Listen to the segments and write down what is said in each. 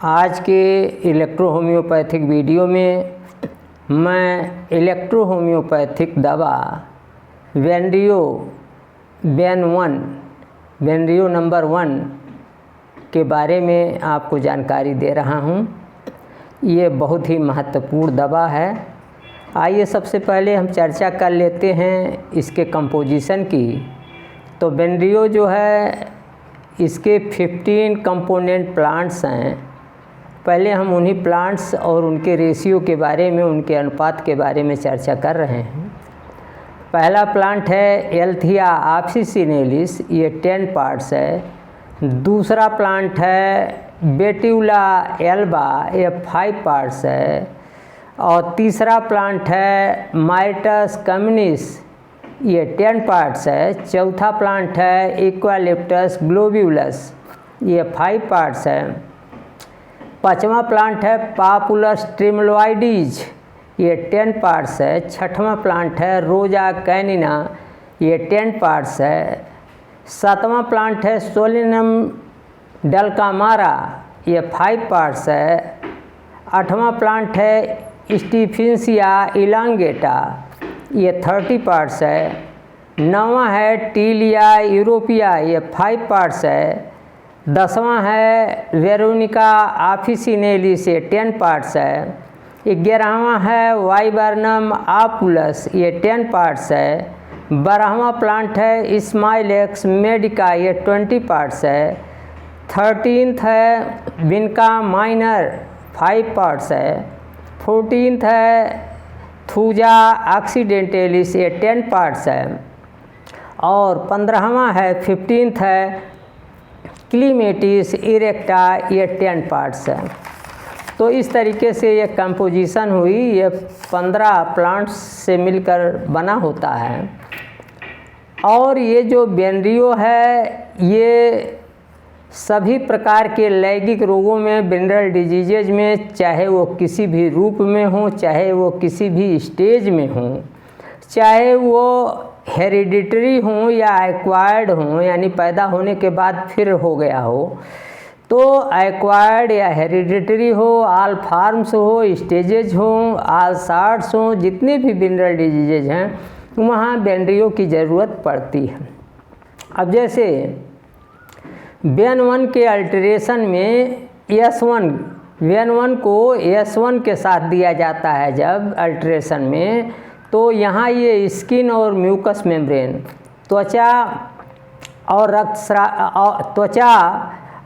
आज के electro homeopathic video में मैं इलेक्ट्रो होम्योपैथिक दवा वेनरियो वेनरियो नंबर 1 के बारे में आपको जानकारी दे रहा हूँ। ये बहुत ही महत्वपूर्ण दवा है। आइए सबसे पहले हम चर्चा कर लेते हैं इसके कंपोजिशन की। तो वेनरियो जो है इसके 15 कंपोनेंट प्लांट्स हैं। पहले हम उन्हीं प्लांट्स और उनके रेशियो के बारे में, उनके अनुपात के बारे में चर्चा कर रहे हैं। पहला प्लांट है एल्थिया ऑफिसिनेलिस, ये 10 पार्ट्स है। दूसरा प्लांट है बेट्यूला एल्बा, ये 5 पार्ट्स है। और तीसरा प्लांट है माइटस कम्युनिस, ये 10 पार्ट्स है। चौथा प्लांट है इक्वालिप्टस ग्लोब्यूलस, ये 5 पार्ट्स है। पांचवा प्लांट है पापुलस ट्रिमलोइडीज, ये 10 पार्ट्स है। छठवां प्लांट है रोजा कैनिना, ये 10 पार्ट्स है। सातवां प्लांट है सोलिनम डलकामारा, ये 5 पार्ट्स है। आठवां प्लांट है स्टीफिंसिया इलांगेटा, ये 30 पार्ट्स है। नौवां है टीलिया यूरोपिया, ये 5 पार्ट्स है। 10वां है वेरोनिका ऑफिसिनेलिस, ये 10 पार्ट्स है। 11वां है वाइबर्नम आपुलस, ये 10 पार्ट्स है। 12वां प्लांट है स्माइलेक्स मेडिका, ये 20 पार्ट्स है। 13th है विनका माइनर, 5 पार्ट्स है। 14th है थूजा ऑक्सीडेंटेलिस, ये 10 पार्ट्स है। और 15वां है 15th है क्लीमेटिस इरेक्टा, ये 10 पार्ट्स है। तो इस तरीके से ये कंपोजिशन हुई। ये 15 प्लांट्स से मिलकर बना होता है। और ये जो वेनरियो है ये सभी प्रकार के लैंगिक रोगों में, विनरल डिजीजेज में, चाहे वो किसी भी रूप में हो, चाहे वो किसी भी स्टेज में हो, चाहे वो हेरिडिटरी हो या एक्वायर्ड हो, यानी पैदा होने के बाद फिर हो गया हो, तो एक्वायर्ड या हेरिडिटरी हो, ऑल फॉर्म्स हो, स्टेजेज हो, ऑल सॉर्ट्स हो, जितने भी विनरल डिजीजेज हैं वहाँ वेनरियो की ज़रूरत पड़ती है। अब जैसे वेन1 के अल्टरेशन में वेन1 को S1 के साथ दिया जाता है जब अल्टरेशन में, तो यहाँ ये स्किन और म्यूकस मेम्ब्रेन, त्वचा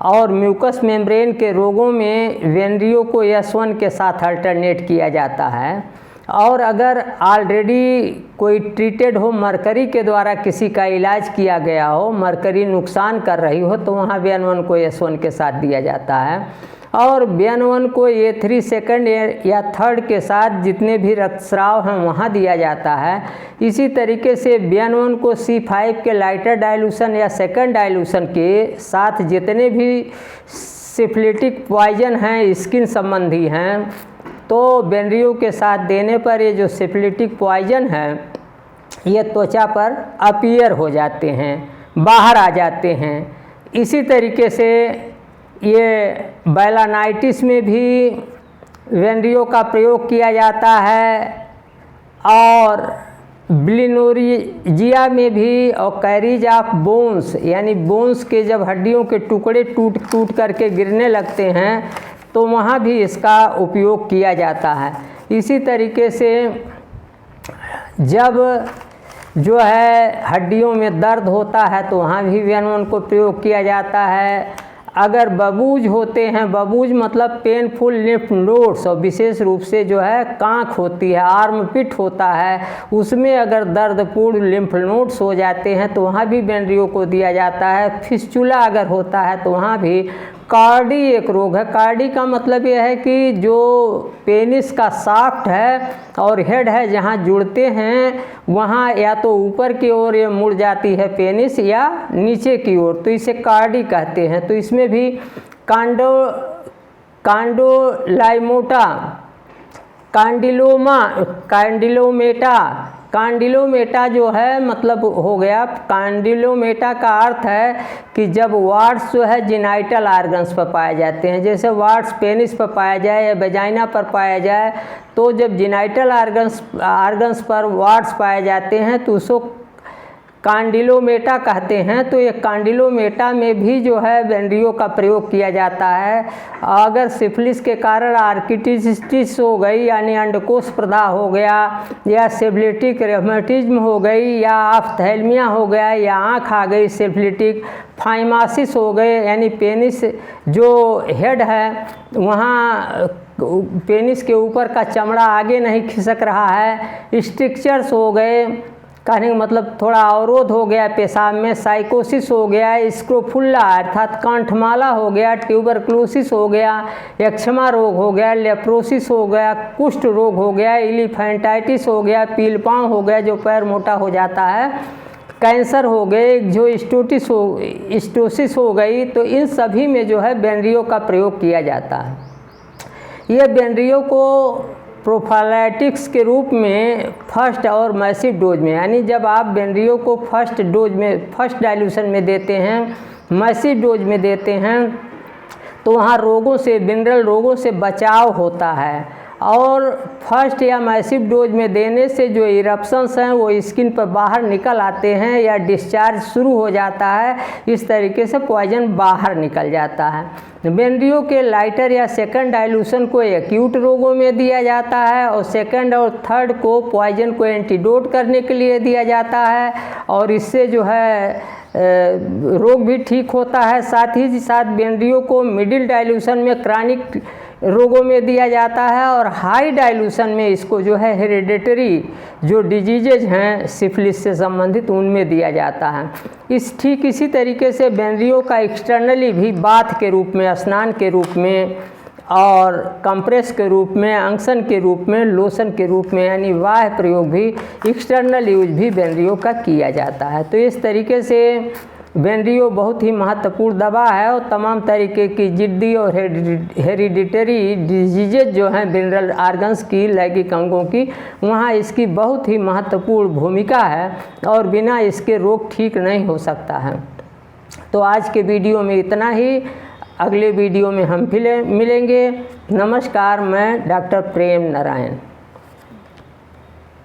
और म्यूकस मेम्ब्रेन के रोगों में वेनरियो को S1 के साथ अल्टरनेट किया जाता है। और अगर ऑलरेडी कोई ट्रीटेड हो, मरकरी के द्वारा किसी का इलाज किया गया हो, मरकरी नुकसान कर रही हो, तो वहाँ वेन1 को S1 के साथ दिया जाता है। और वेन1 को A3 सेकंड या थर्ड के साथ जितने भी रक्तस्राव हैं वहाँ दिया जाता है। इसी तरीके से वेन1 को C5 के लाइटर डाइल्यूशन या सेकंड डाइल्यूशन के साथ जितने भी सिफिलिटिक पॉइजन हैं, स्किन संबंधी हैं, तो वेनरियो के साथ देने पर ये जो सिफिलिटिक पॉइजन है ये त्वचा पर अपीयर हो जाते हैं, बाहर आ जाते हैं। इसी तरीके से ये बैलानाइटिस में भी वेनरियो का प्रयोग किया जाता है। और ब्लिनोरिजिया में भी, और कैरीज ऑफ बोन्स, यानी बोन्स के जब हड्डियों के टुकड़े टूट करके गिरने लगते हैं तो वहाँ भी इसका उपयोग किया जाता है। इसी तरीके से जब जो है हड्डियों में दर्द होता है तो वहाँ भी वेन1 को प्रयोग किया जाता है। अगर बबूज होते हैं, बबूज मतलब पेनफुल लिम्फ नोड्स, और विशेष रूप से जो है कांख होती है, आर्म पिट होता है, उसमें अगर दर्दपूर्ण लिम्फ नोड्स हो जाते हैं तो वहाँ भी वेनरियो को दिया जाता है। फिस्चुला अगर होता है तो वहाँ भी। कार्डी एक रोग है। कार्डी का मतलब यह है कि जो पेनिस का शाफ्ट है और हेड है जहाँ जुड़ते हैं वहाँ या तो ऊपर की ओर ये मुड़ जाती है पेनिस या नीचे की ओर, तो इसे कार्डी कहते हैं। तो इसमें भी कांडोलाइमोटा, कांडिलोमेटा, कांडिलोमेटा जो है मतलब हो गया, कांडिलोमेटा का अर्थ है कि जब वार्ड्स जो है जेनाइटल आर्गन्स पर पाए जाते हैं, जैसे वार्ड्स पेनिस पर पाया जाए या वेजाइना पर पाया जाए, तो जब जेनाइटल आर्गन्स पर वार्ड्स पाए जाते हैं तो उसको कांडिलोमेटा कहते हैं। तो ये कांडिलोमेटा में भी जो है बेंड्रियो का प्रयोग किया जाता है। अगर सिफिलिस के कारण आर्किटिसिस हो गई यानी अंडकोश प्रदाह हो गया, या सिफिलिटिक रेमेटिज्म हो गई, या ऑफ्थेल्मिया हो गया, या आँख आ गई सिफिलिटिक, फाइमासिस हो गए यानी पेनिस जो हेड है वहाँ पेनिस के ऊपर का चमड़ा आगे नहीं खिसक रहा है, स्ट्रिक्चर्स हो गए, कहने का मतलब थोड़ा अवरोध हो गया पेशाब में, साइकोसिस हो गया, स्क्रोफुल्ला अर्थात कंठमाला हो गया, ट्यूबरक्लोसिस हो गया, एक्जिमा रोग हो गया, लेप्रोसिस हो गया, कुष्ठ रोग हो गया, एलिफेंटाइटिस हो गया, पीलपांव हो गया जो पैर मोटा हो जाता है, कैंसर हो गए, जो स्टोसिस हो गई। तो इन सभी में जो है बेंड्रियो का प्रयोग किया जाता है। ये बेंड्रियो को प्रोफाइलैटिक्स के रूप में फर्स्ट और मैसिव डोज में, यानी जब आप बेंड्रियो को फर्स्ट डोज में, फर्स्ट डाइल्यूशन में देते हैं, मैसिव डोज में देते हैं, तो वहाँ रोगों से, विनरल रोगों से बचाव होता है। और फर्स्ट या मैसिव डोज में देने से जो इरप्शंस हैं वो स्किन पर बाहर निकल आते हैं या डिस्चार्ज शुरू हो जाता है, इस तरीके से पॉइजन बाहर निकल जाता है। बेंड्रियो के लाइटर या सेकंड डाइल्यूशन को एक्यूट रोगों में दिया जाता है, और सेकंड और थर्ड को पॉइजन को एंटीडोट करने के लिए दिया जाता है, और इससे जो है रोग भी ठीक होता है। साथ ही साथ बेंड्रियो को मिडिल डाइल्यूशन में क्रॉनिक रोगों में दिया जाता है, और हाई डाइल्यूशन में इसको जो है हेरिडेटरी जो डिजीजेज हैं सिफिलिस से संबंधित उनमें दिया जाता है। ठीक इसी तरीके से बेंड्रियो का एक्सटर्नली भी बाथ के रूप में, स्नान के रूप में, और कंप्रेस के रूप में, अंक्शन के रूप में, लोशन के रूप में, यानी बाह्य प्रयोग भी, एक्सटर्नल यूज भी बेंड्रियो का किया जाता है। तो इस तरीके से बेंड्रियो बहुत ही महत्वपूर्ण दवा है, और तमाम तरीके की जिद्दी और हेरिडिटरी डिजीजेज जो हैं विनरल आर्गन्स की, लैंगिक अंगों की, वहाँ इसकी बहुत ही महत्वपूर्ण भूमिका है, और बिना इसके रोग ठीक नहीं हो सकता है। तो आज के वीडियो में इतना ही, अगले वीडियो में हम फिर मिलेंगे। नमस्कार, मैं डॉक्टर प्रेम नारायण।